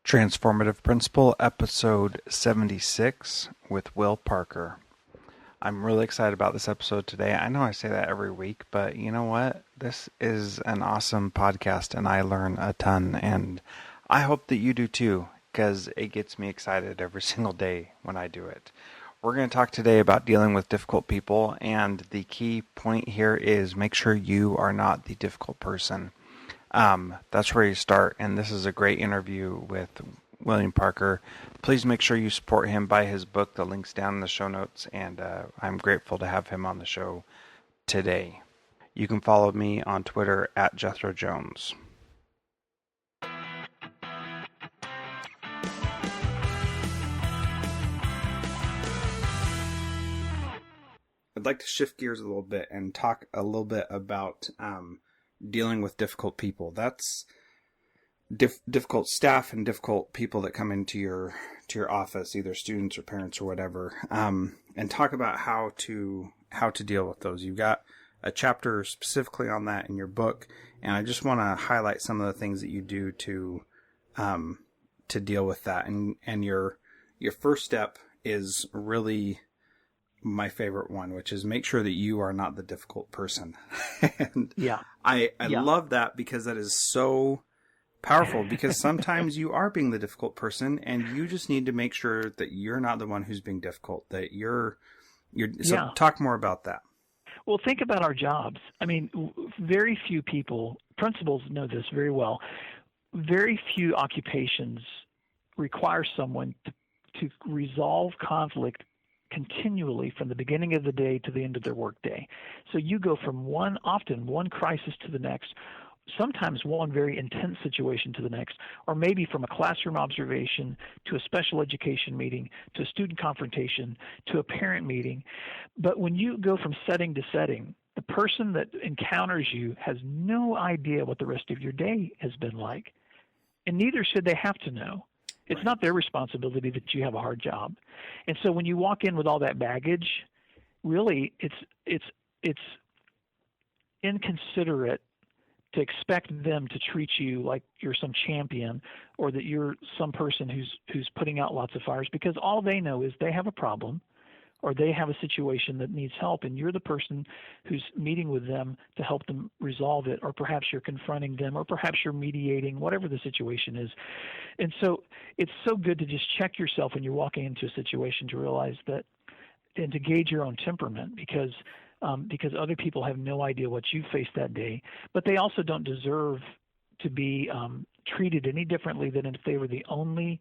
Transformative Principal, episode 76 with Will Parker. I'm really excited about this episode today. I know I say that every week, but you know what? This is an awesome podcast and I learn a ton, and I hope that you do too, because it gets me excited every single day when I do it. We're going to talk today about dealing with difficult people, and the key point here is make sure you are not the difficult person. That's where you start, and this is a great interview with William Parker. Please make sure you support him. Buy his book. The link's down in the show notes, and I'm grateful to have him on the show today. You can follow me on Twitter at Jethro Jones. I'd like to shift gears a little bit and talk a little bit about dealing with difficult people. That's difficult staff and difficult people that come into your office, either students or parents or whatever, and talk about how to deal with those. You've got a chapter specifically on that in your book, and I just want to highlight some of the things that you do to deal with that. And your first step is really my favorite one, which is make sure that you are not the difficult person. And yeah, I love that, because that is so powerful, because sometimes you are being the difficult person and you just need to make sure that you're not the one who's being difficult, that you're so talk more about that. Well, think about our jobs. I mean, very few people, principals know this very well, very few occupations require someone to resolve conflict continually from the beginning of the day to the end of their workday. So you go from often one crisis to the next, sometimes one very intense situation to the next, or maybe from a classroom observation to a special education meeting to a student confrontation to a parent meeting. But when you go from setting to setting, the person that encounters you has no idea what the rest of your day has been like, and neither should they have to know. It's not their responsibility that you have a hard job. And so when you walk in with all that baggage, really it's inconsiderate to expect them to treat you like you're some champion or that you're some person who's putting out lots of fires, because all they know is they have a problem or they have a situation that needs help, and you're the person who's meeting with them to help them resolve it, or perhaps you're confronting them, or perhaps you're mediating, whatever the situation is. And so it's so good to just check yourself when you're walking into a situation to realize that, and to gauge your own temperament, because other people have no idea what you faced that day, but they also don't deserve to be treated any differently than if they were the only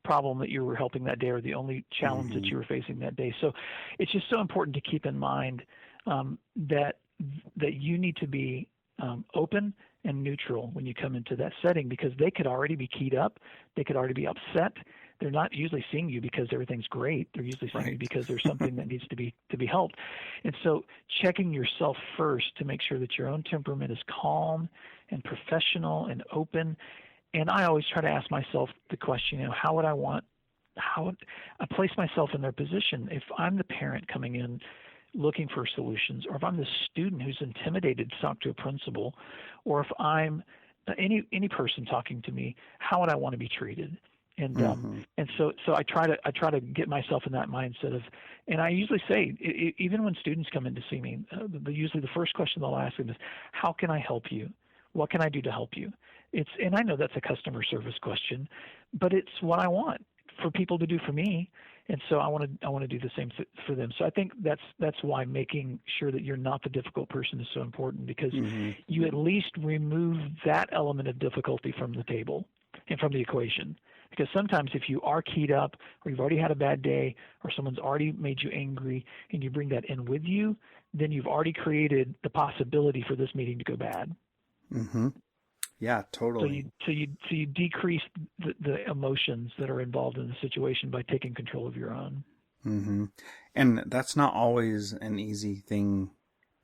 problem that you were helping that day or the only challenge that you were facing that day. So it's just so important to keep in mind that you need to be open and neutral when you come into that setting, because they could already be keyed up. They could already be upset. They're not usually seeing you because everything's great. They're usually seeing you because there's something that needs to be helped. And so checking yourself first to make sure that your own temperament is calm and professional and open. And I always try to ask myself the question, how would I place myself in their position if I'm the parent coming in looking for solutions, or if I'm the student who's intimidated to talk to a principal, or if I'm any person talking to me, how would I want to be treated? And and so I try to get myself in that mindset of, and I usually say, even when students come in to see me, usually the first question they'll ask them is, how can I help you? What can I do to help you? And I know that's a customer service question, but it's what I want for people to do for me, and so I want to do the same for them. So I think that's why making sure that you're not the difficult person is so important, because you at least remove that element of difficulty from the table and from the equation. Because sometimes if you are keyed up, or you've already had a bad day, or someone's already made you angry, and you bring that in with you, then you've already created the possibility for this meeting to go bad. Mm-hmm. Yeah, totally. So you decrease the emotions that are involved in the situation by taking control of your own. Mm-hmm. And that's not always an easy thing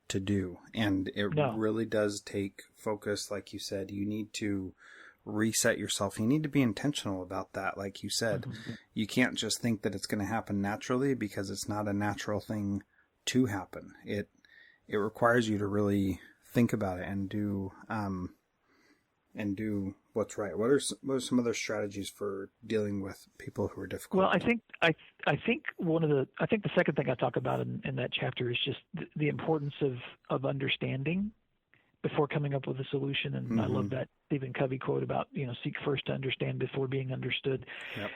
to do. And it really does take focus. Like you said, you need to reset yourself. You need to be intentional about that. Like you said, you can't just think that it's going to happen naturally, because it's not a natural thing to happen. It requires you to really think about it and do what's right? What are some other strategies for dealing with people who are difficult? Well, I think the second thing I talk about in that chapter is just the importance of understanding before coming up with a solution. And I love that Stephen Covey quote about, seek first to understand before being understood. Yep.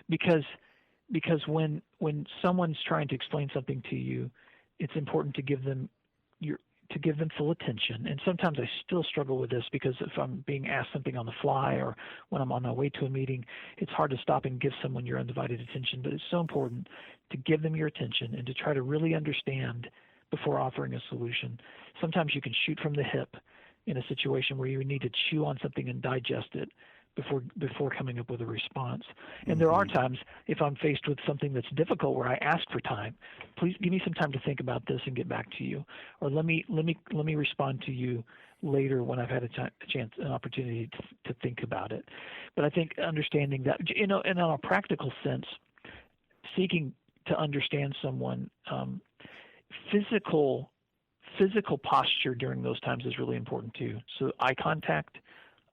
Because when someone's trying to explain something to you, it's important to give them full attention. And sometimes I still struggle with this because if I'm being asked something on the fly or when I'm on my way to a meeting, it's hard to stop and give someone your undivided attention. But it's so important to give them your attention and to try to really understand before offering a solution. Sometimes you can shoot from the hip in a situation where you need to chew on something and digest it before coming up with a response. And there are times if I'm faced with something that's difficult where I ask for time, please give me some time to think about this and get back to you, or let me respond to you later when I've had an opportunity to think about it. But I think understanding that, and on a practical sense, seeking to understand someone, physical posture during those times is really important too. So eye contact,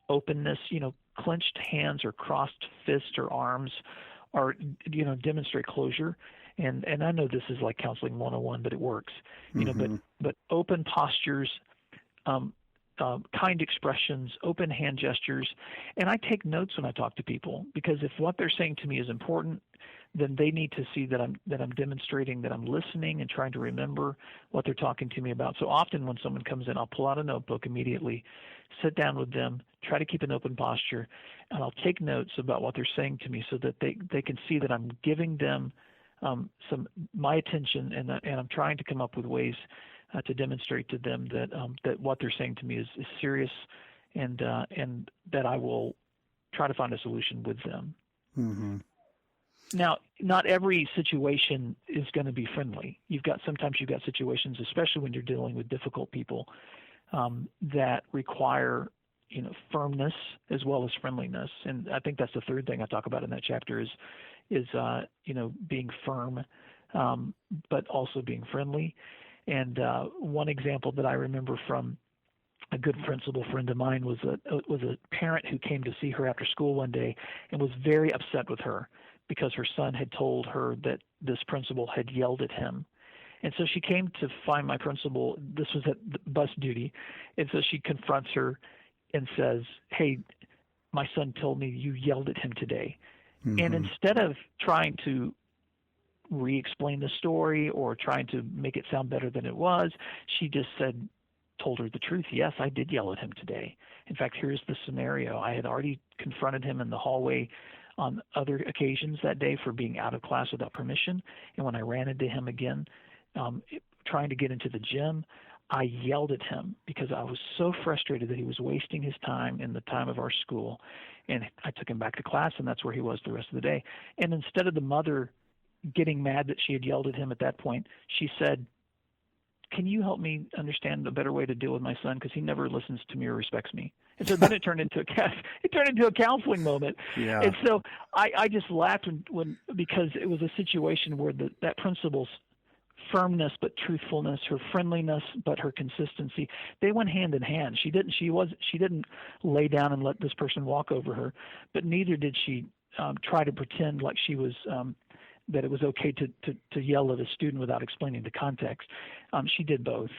openness, clenched hands or crossed fists or arms are, demonstrate closure. And I know this is like counseling 101, but it works, but open postures, kind expressions, open hand gestures. And I take notes when I talk to people, because if what they're saying to me is important, then they need to see that I'm demonstrating that I'm listening and trying to remember what they're talking to me about. So often when someone comes in, I'll pull out a notebook immediately, sit down with them, try to keep an open posture, and I'll take notes about what they're saying to me so that they can see that I'm giving them my attention, and I'm trying to come up with ways to demonstrate to them that what they're saying to me is serious, and that I will try to find a solution with them. Mm-hmm. Now, not every situation is going to be friendly. Sometimes you've got situations, especially when you're dealing with difficult people, that require, firmness as well as friendliness. And I think that's the third thing I talk about in that chapter is being firm, but also being friendly. And one example that I remember from a good principal friend of mine was a parent who came to see her after school one day and was very upset with her because her son had told her that this principal had yelled at him. And so she came to find my principal. This was at bus duty. And so she confronts her and says, "Hey, my son told me you yelled at him today." Mm-hmm. And instead of trying to re-explain the story or trying to make it sound better than it was, she just told her the truth. "Yes, I did yell at him today. In fact, here's the scenario. I had already confronted him in the hallway on other occasions that day for being out of class without permission. And when I ran into him again, trying to get into the gym, I yelled at him because I was so frustrated that he was wasting his time in the time of our school. And I took him back to class, and that's where he was the rest of the day." And instead of the mother getting mad that she had yelled at him at that point, she said, "Can you help me understand a better way to deal with my son, because he never listens to me or respects me?" And so then it turned into a counseling moment. Yeah. And so I just laughed because it was a situation where that principal's firmness but truthfulness, her friendliness but her consistency, they went hand in hand. She didn't lay down and let this person walk over her, but neither did she try to pretend like she was that it was okay to yell at a student without explaining the context. She did both.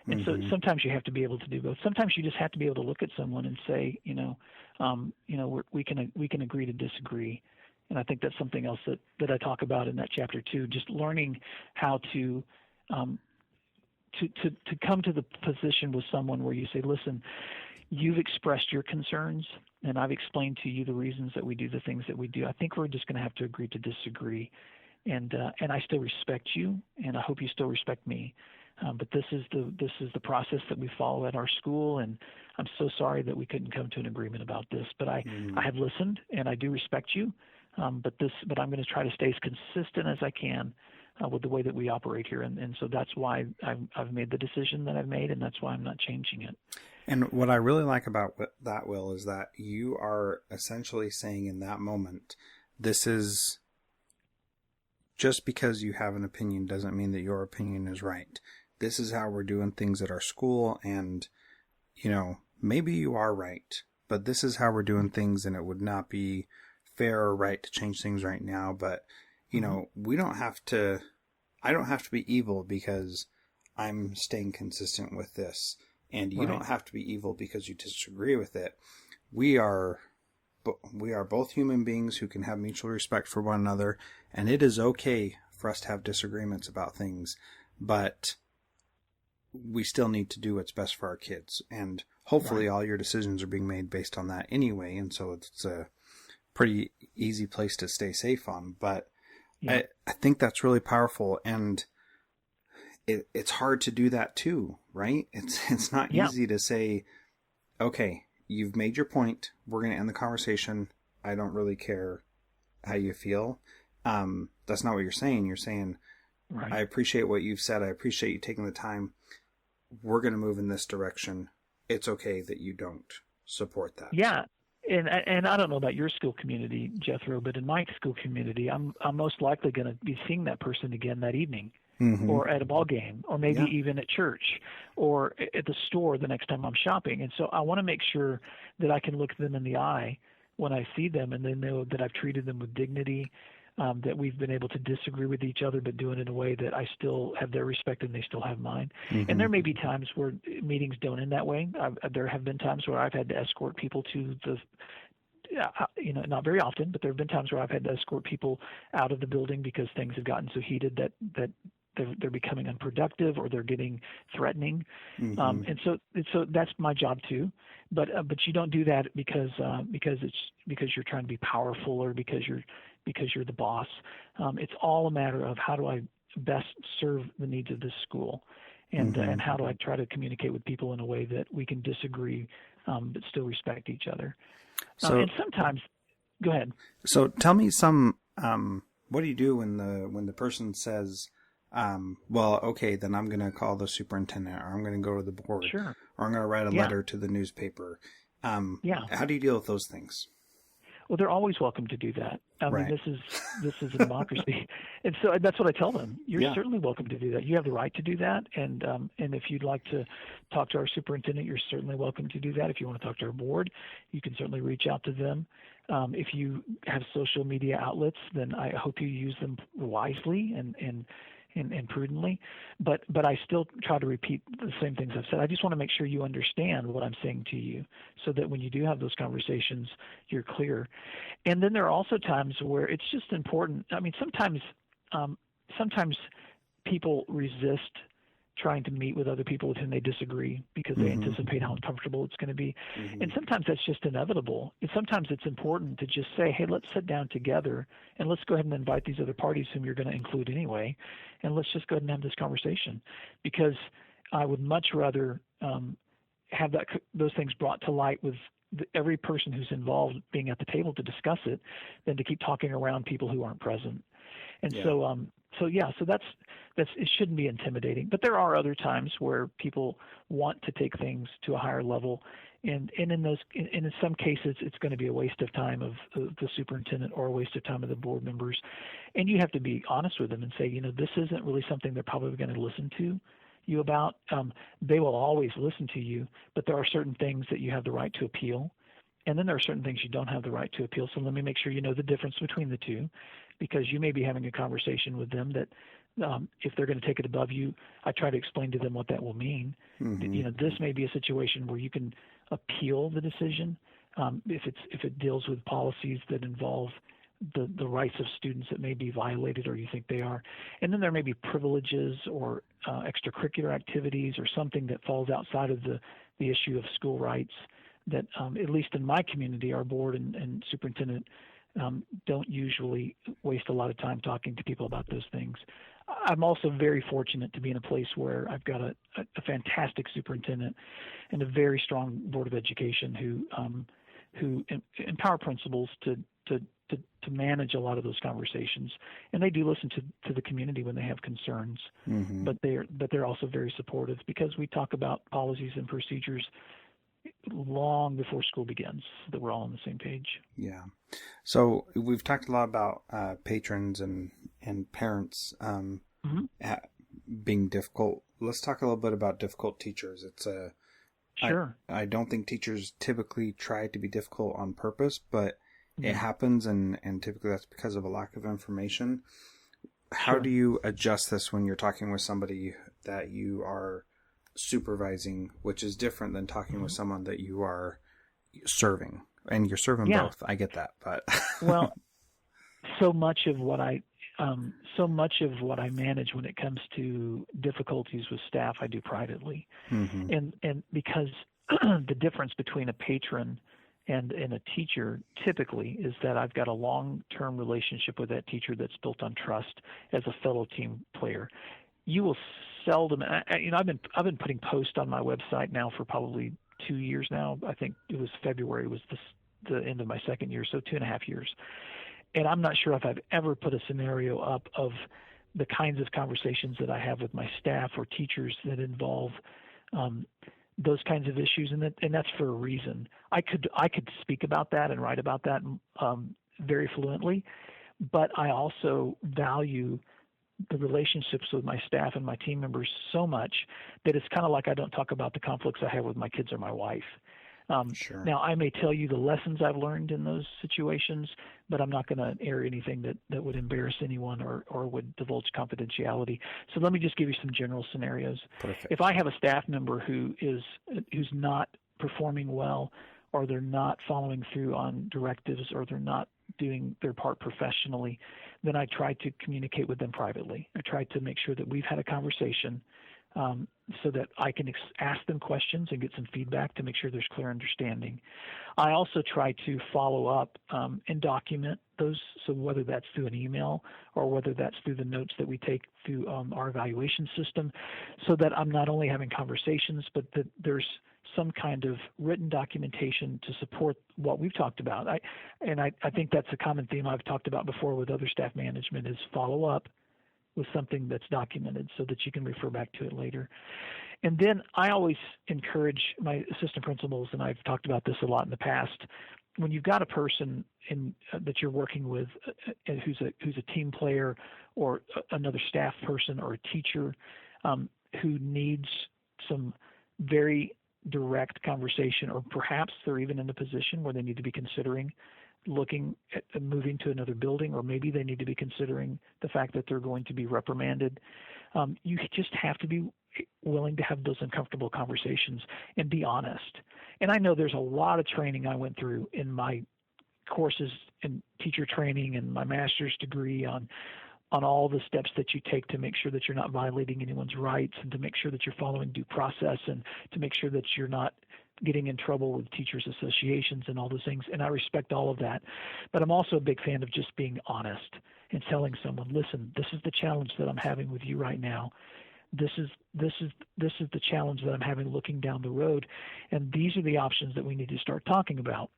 And so sometimes you have to be able to do both. Sometimes you just have to be able to look at someone and say, we can agree to disagree. And I think that's something else that I talk about in that chapter too. Just learning how to come to the position with someone where you say, "Listen, you've expressed your concerns, and I've explained to you the reasons that we do the things that we do. I think we're just going to have to agree to disagree, and I still respect you, and I hope you still respect me. But this is the process that we follow at our school, and I'm so sorry that we couldn't come to an agreement about this. But I have listened, and I do respect you. But I'm going to try to stay as consistent as I can with the way that we operate here, and so that's why I've made the decision that I've made, and that's why I'm not changing it." And what I really like about that, Will, is that you are essentially saying in that moment, this is just because you have an opinion doesn't mean that your opinion is right. This is how we're doing things at our school, and maybe you are right, but this is how we're doing things, and it would not be fair or right to change things right now. But, you know, we don't have to, I don't have to be evil because I'm staying consistent with this. And you don't have to be evil because you disagree with it. We are both human beings who can have mutual respect for one another, and it is okay for us to have disagreements about things, but we still need to do what's best for our kids. And hopefully all your decisions are being made based on that anyway, and so it's a pretty easy place to stay safe on. But I think that's really powerful, and it's hard to do that too, right? It's not easy to say, okay, you've made your point. We're going to end the conversation. I don't really care how you feel. That's not what you're saying. You're saying, I appreciate what you've said. I appreciate you taking the time. We're going to move in this direction. It's okay that you don't support that. Yeah. And I don't know about your school community, Jethro, but in my school community, I'm most likely going to be seeing that person again that evening. Or at a ball game, or maybe even at church, or at the store the next time I'm shopping. And so I want to make sure that I can look them in the eye when I see them, and they know that I've treated them with dignity, that we've been able to disagree with each other, but do it in a way that I still have their respect and they still have mine. And there may be times where meetings don't end that way. There have been times where I've had to escort people to the not very often, but there have been times where I've had to escort people out of the building because things have gotten so heated that they're becoming unproductive or they're getting threatening. And so that's my job too. But you don't do that because you're trying to be powerful or because you're the boss. It's all a matter of how do I best serve the needs of this school, and how do I try to communicate with people in a way that we can disagree but still respect each other. And sometimes, go ahead. So tell me what do you do when the person says, well, okay, then I'm going to call the superintendent, or I'm going to go to the board, or I'm going to write a letter to the newspaper. How do you deal with those things? Well, they're always welcome to do that. I mean, this is a democracy, and so that's what I tell them. You're certainly welcome to do that. You have the right to do that, and if you'd like to talk to our superintendent, you're certainly welcome to do that. If you want to talk to our board, you can certainly reach out to them. If you have social media outlets, then I hope you use them wisely and prudently, but I still try to repeat the same things I've said. I just want to make sure you understand what I'm saying to you, so that when you do have those conversations, you're clear. And then there are also times where it's just important. I mean, sometimes people resist trying to meet with other people with whom they disagree because they anticipate how uncomfortable it's going to be. And sometimes that's just inevitable. And sometimes it's important to just say, hey, let's sit down together and let's go ahead and invite these other parties whom you're going to include anyway, and let's just go ahead and have this conversation, because I would much rather have those things brought to light with every person who's involved being at the table to discuss it than to keep talking around people who aren't present. And so that's it shouldn't be intimidating. But there are other times where people want to take things to a higher level, and in some cases it's going to be a waste of time of the superintendent or a waste of time of the board members. And you have to be honest with them and say, this isn't really something they're probably going to listen to you about. They will always listen to you, but there are certain things that you have the right to appeal. And then there are certain things you don't have the right to appeal. So let me make sure you know the difference between the two, because you may be having a conversation with them that if they're going to take it above you, I try to explain to them what that will mean. This may be a situation where you can appeal the decision if it deals with policies that involve the rights of students that may be violated or you think they are. And then there may be privileges or extracurricular activities or something that falls outside of the issue of school rights that, at least in my community, our board and superintendent don't usually waste a lot of time talking to people about those things. I'm also very fortunate to be in a place where I've got a fantastic superintendent and a very strong board of education who empower principals to manage a lot of those conversations, and they do listen to the community when they have concerns. But they're also very supportive, because we talk about policies and procedures long before school begins, so that we're all on the same page. Yeah. So we've talked a lot about patrons and parents being difficult. Let's talk a little bit about difficult teachers. Sure. I don't think teachers typically try to be difficult on purpose, but No. it happens, and typically that's because of a lack of information. How Sure. do you adjust this when you're talking with somebody that you are supervising, which is different than talking with someone that you are serving? And you're serving both. I get that, but well, so much of what I manage when it comes to difficulties with staff, I do privately, mm-hmm. and because the difference between a patron and a teacher typically is that I've got a long-term relationship with that teacher that's built on trust as a fellow team player. You will seldom, I've been putting posts on my website now for probably 2 years now. I think it was February was the end of my second year, so 2.5 years. And I'm not sure if I've ever put a scenario up of the kinds of conversations that I have with my staff or teachers that involve those kinds of issues, and that's for a reason. I could speak about that and write about that very fluently, but I also value the relationships with my staff and my team members so much that it's kind of like I don't talk about the conflicts I have with my kids or my wife. Sure. Now, I may tell you the lessons I've learned in those situations, but I'm not going to air anything that would embarrass anyone or would divulge confidentiality. So let me just give you some general scenarios. Perfect. If I have a staff member who's not performing well, or they're not following through on directives, or they're not doing their part professionally, then I try to communicate with them privately. I try to make sure that we've had a conversation so that I can ask them questions and get some feedback to make sure there's clear understanding. I also try to follow up and document those, so whether that's through an email or whether that's through the notes that we take through our evaluation system, so that I'm not only having conversations, but that there's some kind of written documentation to support what we've talked about. I think that's a common theme I've talked about before with other staff management is follow up with something that's documented so that you can refer back to it later. And then I always encourage my assistant principals, and I've talked about this a lot in the past, when you've got a person that you're working with who's a team player or another staff person or a teacher who needs some very direct conversation, or perhaps they're even in a position where they need to be considering looking at moving to another building, or maybe they need to be considering the fact that they're going to be reprimanded. You just have to be willing to have those uncomfortable conversations and be honest. And I know there's a lot of training I went through in my courses in teacher training and my master's degree on all the steps that you take to make sure that you're not violating anyone's rights, and to make sure that you're following due process, and to make sure that you're not getting in trouble with teachers associations and all those things. And I respect all of that. But I'm also a big fan of just being honest and telling someone, listen, this is the challenge that I'm having with you right now. This is the challenge that I'm having looking down the road. And these are the options that we need to start talking about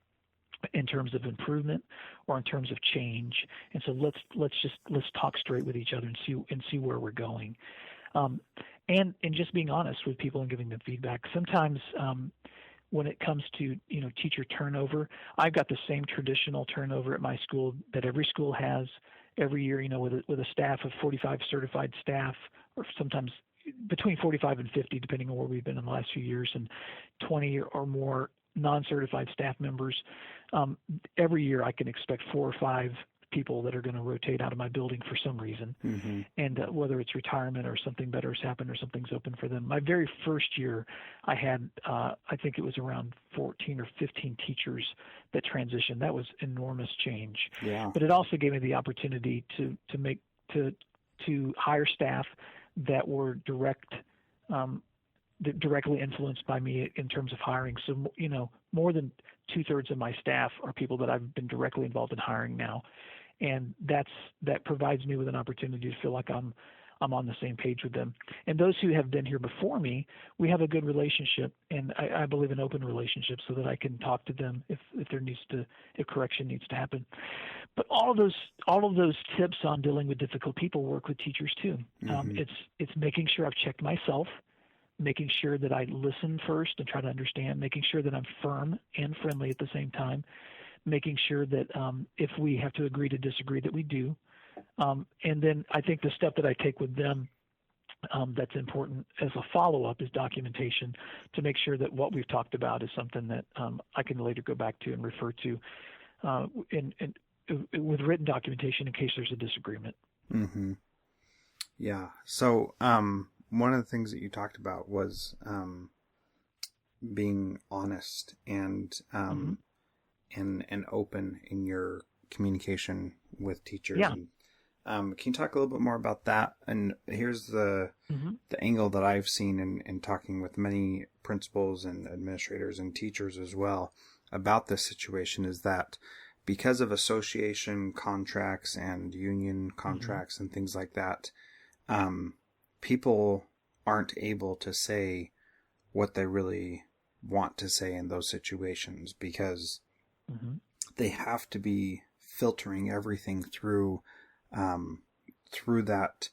in terms of improvement or in terms of change. And so let's talk straight with each other and see where we're going. And just being honest with people and giving them feedback. Sometimes when it comes to teacher turnover, I've got the same traditional turnover at my school that every school has every year. With a staff of 45 certified staff, or sometimes between 45 and 50, depending on where we've been in the last few years, and 20 or more non-certified staff members. Every year I can expect 4 or 5 people that are going to rotate out of my building for some reason. Mm-hmm. And whether it's retirement or something better has happened or something's open for them. My very first year I had, I think it was around 14 or 15 teachers that transitioned. That was enormous change. Yeah. But it also gave me the opportunity to hire staff that were directly influenced by me in terms of hiring. So, more than 2/3 of my staff are people that I've been directly involved in hiring now. And that provides me with an opportunity to feel like I'm on the same page with them. And those who have been here before me, we have a good relationship, and I believe an open relationship, so that I can talk to them if correction needs to happen. But all of those tips on dealing with difficult people work with teachers too. Mm-hmm. It's making sure I've checked myself, making sure that I listen first and try to understand, making sure that I'm firm and friendly at the same time, making sure that if we have to agree to disagree, that we do. And then I think the step that I take with them that's important as a follow-up is documentation to make sure that what we've talked about is something that I can later go back to and refer to with written documentation in case there's a disagreement. Mm-hmm. Yeah. So one of the things that you talked about was being honest and and open in your communication with teachers. Yeah. And, can you talk a little bit more about that? And here's the angle that I've seen in talking with many principals and administrators and teachers as well about this situation is that because of association contracts and union contracts and things like that, people aren't able to say what they really want to say in those situations because they have to be filtering everything through that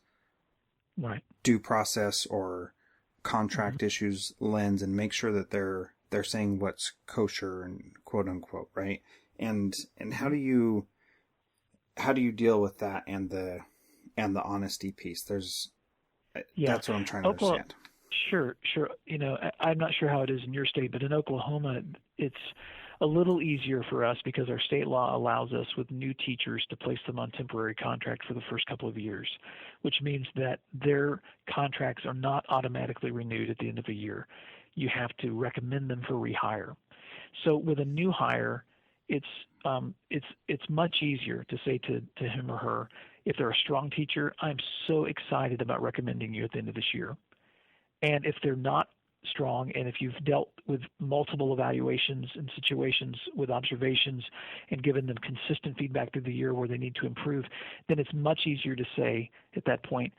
due process or contract issues lens and make sure that they're saying what's kosher and quote unquote, right? And how do you deal with that and the honesty piece? That's what I'm trying to understand. Sure. I'm not sure how it is in your state, but in Oklahoma, it's a little easier for us because our state law allows us with new teachers to place them on temporary contract for the first couple of years, which means that their contracts are not automatically renewed at the end of a year. You have to recommend them for rehire. So with a new hire, it's much easier to say to him or her, if they're a strong teacher, I'm so excited about recommending you at the end of this year. And if they're not strong, and if you've dealt with multiple evaluations and situations with observations and given them consistent feedback through the year where they need to improve, then it's much easier to say at that point,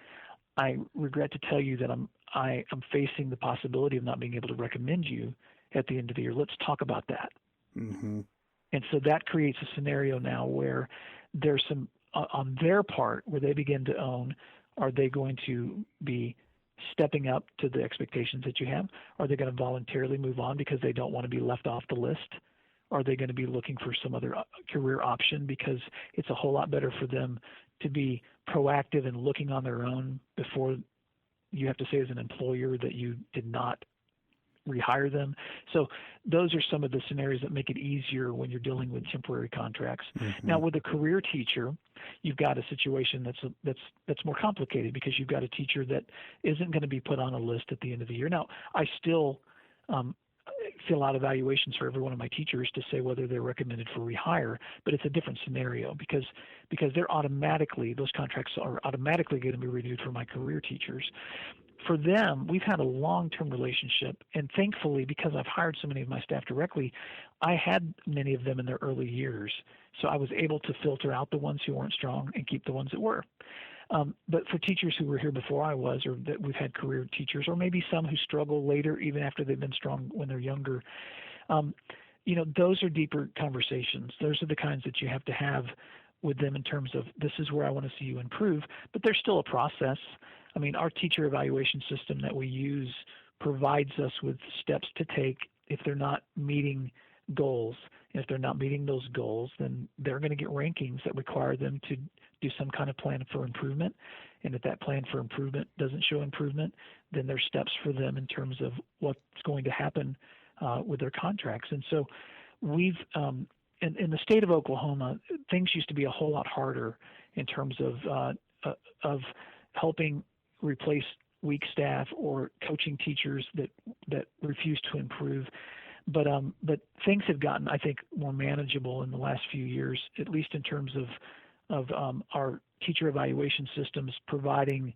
I regret to tell you that I am facing the possibility of not being able to recommend you at the end of the year. Let's talk about that. Mm-hmm. And so that creates a scenario now where there's some, on their part, where they begin to own, are they going to be stepping up to the expectations that you have? Are they going to voluntarily move on because they don't want to be left off the list? Are they going to be looking for some other career option because it's a whole lot better for them to be proactive and looking on their own before you have to say as an employer that you did not rehire them? So those are some of the scenarios that make it easier when you're dealing with temporary contracts. Now, with a career teacher, you've got a situation that's more complicated because you've got a teacher that isn't going to be put on a list at the end of the year. Now, I still fill out evaluations for every one of my teachers to say whether they're recommended for rehire, but it's a different scenario because those contracts are automatically going to be renewed for my career teachers. For them, we've had a long-term relationship, and thankfully, because I've hired so many of my staff directly, I had many of them in their early years, so I was able to filter out the ones who weren't strong and keep the ones that were. But for teachers who were here before I was, or that we've had career teachers, or maybe some who struggle later, even after they've been strong when they're younger, those are deeper conversations. Those are the kinds that you have to have with them in terms of, this is where I want to see you improve, but there's still a process. I mean, our teacher evaluation system that we use provides us with steps to take if they're not meeting goals. And if they're not meeting those goals, then they're going to get rankings that require them to do some kind of plan for improvement. And if that plan for improvement doesn't show improvement, then there's steps for them in terms of what's going to happen with their contracts. And so we've in the state of Oklahoma, things used to be a whole lot harder in terms of helping replace weak staff or coaching teachers that refuse to improve. But things have gotten, I think, more manageable in the last few years, at least in terms of our teacher evaluation systems providing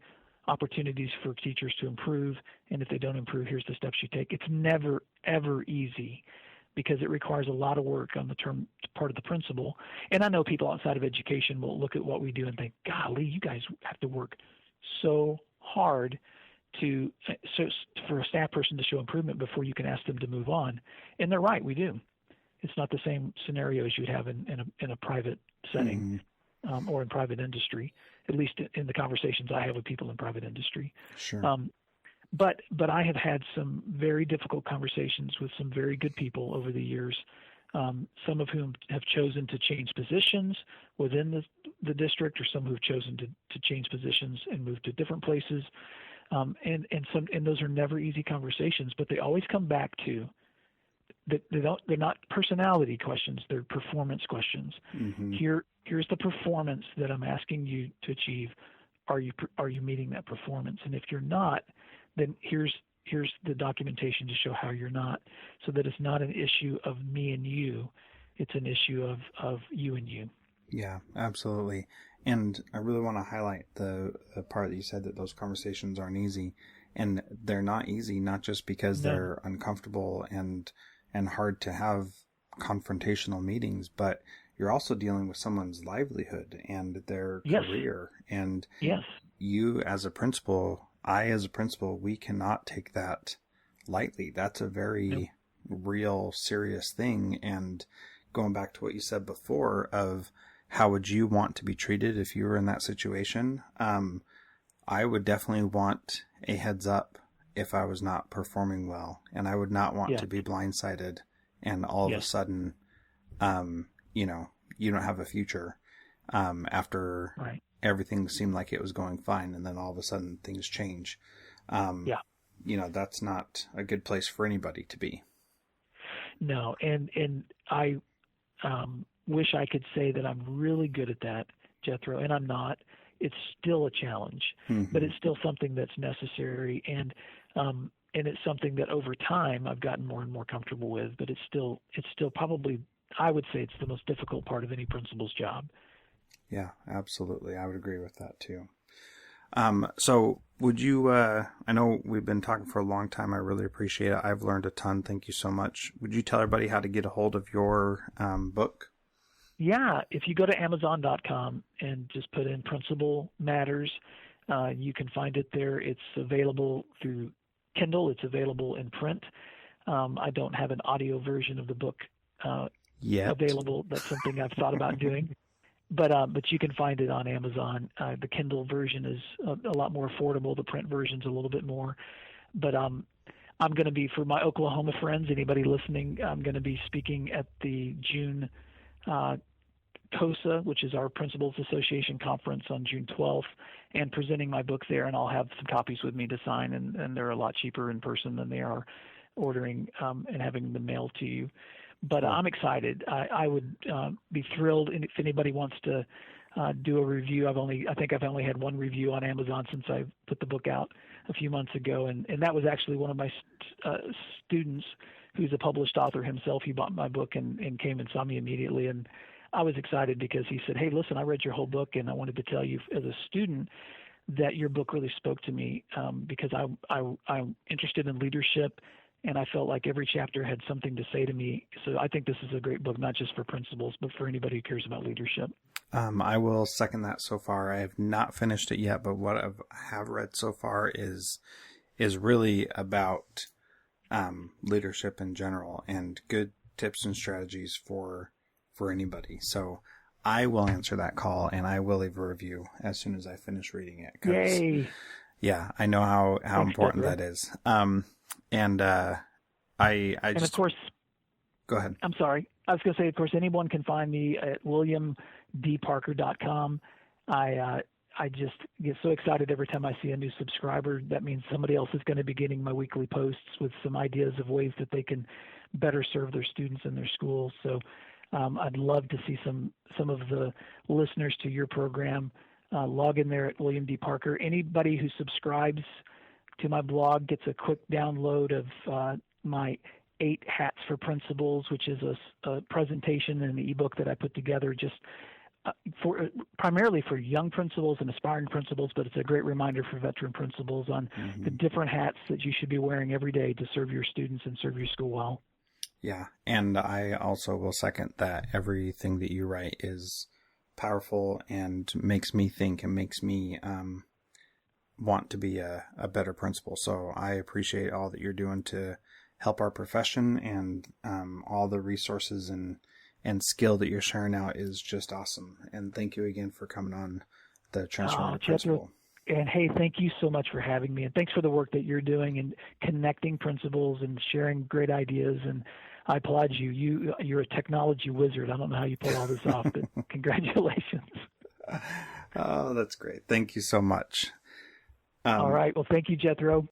opportunities for teachers to improve. And if they don't improve, here's the steps you take. It's never, ever easy because it requires a lot of work on the part of the principal. And I know people outside of education will look at what we do and think, golly, you guys have to work so hard for a staff person to show improvement before you can ask them to move on. And they're right, we do. It's not the same scenario as you'd have in a private setting or in private industry, at least in the conversations I have with people in private industry. Sure. But I have had some very difficult conversations with some very good people over the years, some of whom have chosen to change positions within the district, or some who have chosen to change positions and move to different places. And those are never easy conversations, but they always come back to that they're not personality questions, they're performance questions. Mm-hmm. Here's the performance that I'm asking you to achieve. Are you meeting that performance? And if you're not, then here's the documentation to show how you're not, so that it's not an issue of me and you, it's an issue of you and you. Yeah, absolutely. And I really want to highlight the part that you said that those conversations aren't easy. And they're not easy, not just because they're uncomfortable and hard to have confrontational meetings, but you're also dealing with someone's livelihood and their career. And you as a principal, I as a principal, we cannot take that lightly. That's a very real, serious thing. And going back to what you said before of how would you want to be treated if you were in that situation? I would definitely want a heads up if I was not performing well, and I would not want to be blindsided and all of a sudden, you don't have a future, after everything seemed like it was going fine. And then all of a sudden things change. That's not a good place for anybody to be. No. And I, wish I could say that I'm really good at that, Jethro, and I'm not. It's still a challenge, but it's still something that's necessary, and it's something that over time I've gotten more and more comfortable with. But it's still probably, I would say, it's the most difficult part of any principal's job. Yeah, absolutely. I would agree with that too. So would you, I know we've been talking for a long time. I really appreciate it. I've learned a ton. Thank you so much. Would you tell everybody how to get a hold of your book? Yeah, if you go to Amazon.com and just put in Principal Matters, you can find it there. It's available through Kindle. It's available in print. I don't have an audio version of the book yet available. That's something I've thought about doing. But you can find it on Amazon. The Kindle version is a lot more affordable. The print version's a little bit more. But I'm going to be, for my Oklahoma friends, anybody listening, I'm going to be speaking at the June COSA, which is our Principals Association conference, on June 12th, and presenting my book there. And I'll have some copies with me to sign, and they're a lot cheaper in person than they are ordering and having them mailed to you. But I'm excited. I would be thrilled if anybody wants to do a review. I think I've only had one review on Amazon since I put the book out a few months ago, and that was actually one of my students who's a published author himself. He bought my book and came and saw me immediately, and I was excited because he said, "Hey, listen, I read your whole book, and I wanted to tell you as a student that your book really spoke to me because I'm interested in leadership, and I felt like every chapter had something to say to me. So I think this is a great book, not just for principals, but for anybody who cares about leadership." I will second that so far. I have not finished it yet, but what I have read so far is really about leadership in general and good tips and strategies for anybody. So I will answer that call, and I will leave a review as soon as I finish reading it. Yay! Yeah, I know how important that is. I just, of course, go ahead. I'm sorry. I was going to say, of course, anyone can find me at williamdparker.com. I just get so excited every time I see a new subscriber. That means somebody else is going to be getting my weekly posts with some ideas of ways that they can better serve their students in their schools. So I'd love to see some of the listeners to your program log in there at William D. Parker. Anybody who subscribes to my blog gets a quick download of my 8 Hats for Principals, which is a presentation and an ebook that I put together just primarily for young principals and aspiring principals, but it's a great reminder for veteran principals on the different hats that you should be wearing every day to serve your students and serve your school well. Yeah, and I also will second that everything that you write is powerful and makes me think and makes me want to be a better principal. So I appreciate all that you're doing to help our profession, and all the resources and skill that you're sharing out is just awesome. And thank you again for coming on the Transformative Principal. And hey, thank you so much for having me, and thanks for the work that you're doing and connecting principals and sharing great ideas. And I applaud you. You're a technology wizard. I don't know how you pull all this off, but congratulations. Oh, that's great. Thank you so much. All right. Well, thank you, Jethro.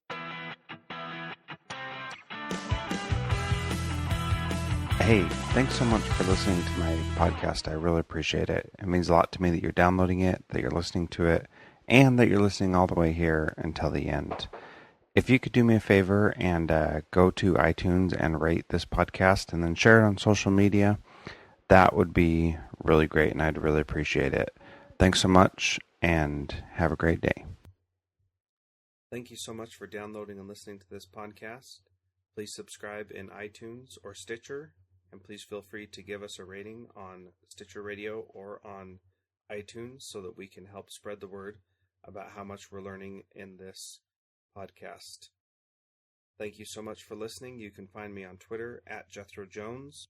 Hey, thanks so much for listening to my podcast. I really appreciate it. It means a lot to me that you're downloading it, that you're listening to it, and that you're listening all the way here until the end. If you could do me a favor and go to iTunes and rate this podcast and then share it on social media, that would be really great, and I'd really appreciate it. Thanks so much, and have a great day. Thank you so much for downloading and listening to this podcast. Please subscribe in iTunes or Stitcher, and please feel free to give us a rating on Stitcher Radio or on iTunes so that we can help spread the word about how much we're learning in this podcast. Thank you so much for listening. You can find me on Twitter at Jethro Jones.